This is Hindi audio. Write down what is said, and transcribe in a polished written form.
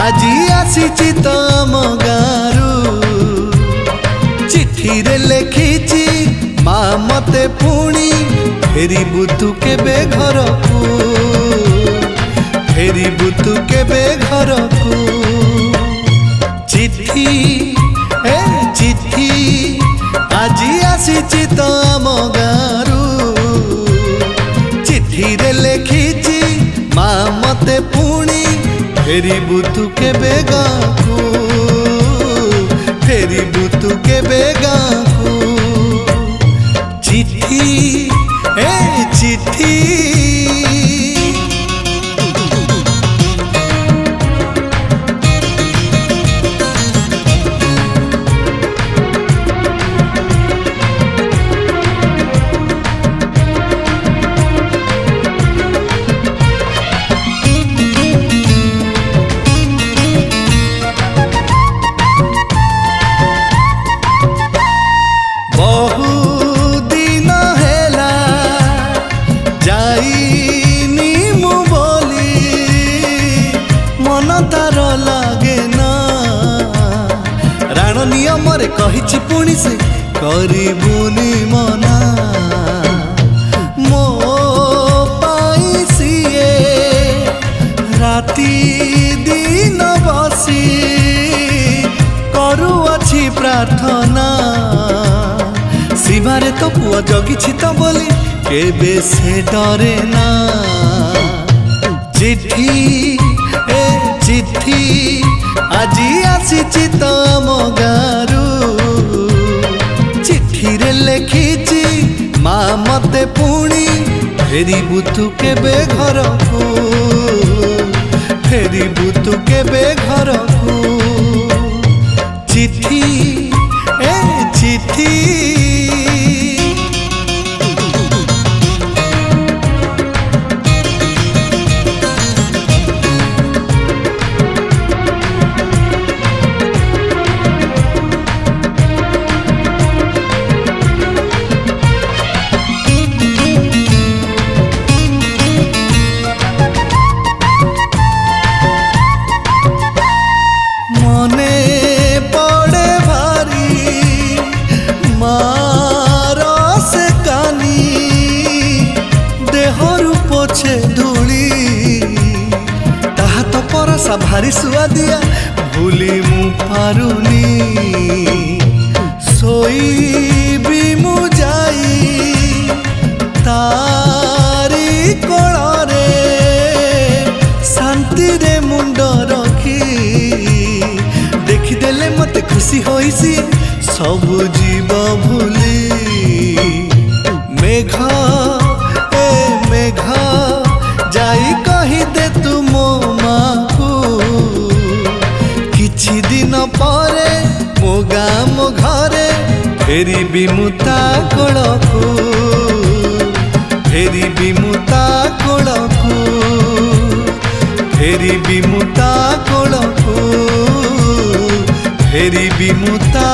आजी आसीची तो आम गारू चिठी रे लेखिची मा मते पुणी फेरी बुतु केबे घर को फेरी बुतु केबे घर को चिठी ए चिठी आजी आसीची तो आम गारू चिठी रे लेखिची मा मते पुणी फेरी बुतु केबे गाँको फेरी बुतु केबे गाँको चिठी ए चिठी नियम रे कहिछि पुणी से करिबुनी मना मो पाई सिए राती दिन बसी करुअछि प्रार्थना सीमारे तो पुआ जगिछि तो बोली केबे से डरे ना चिठी ए चिठी आजी आसीची तो आम गारू चिठी रे लेखिची मा मते पुणी फेरी बुतु केबे घर को फेरी बुतु केबे घर को चिठी ए चिठी परसा भारी सुआदिया भूली मु पारुनी सोई भी मु जाई तारी कोଳରେ शांति रे मुंड रखी देखिदेले मते खुशी होइसी सब जीव भूली मेघ ए मेघ जाई कही दे तू मो किछि दिन परे मो गाँ मो घरे फेरी बिमुता कोलको फेरी बिमुता कोलको फेरी बिमुता कोलको फेरी बिमुता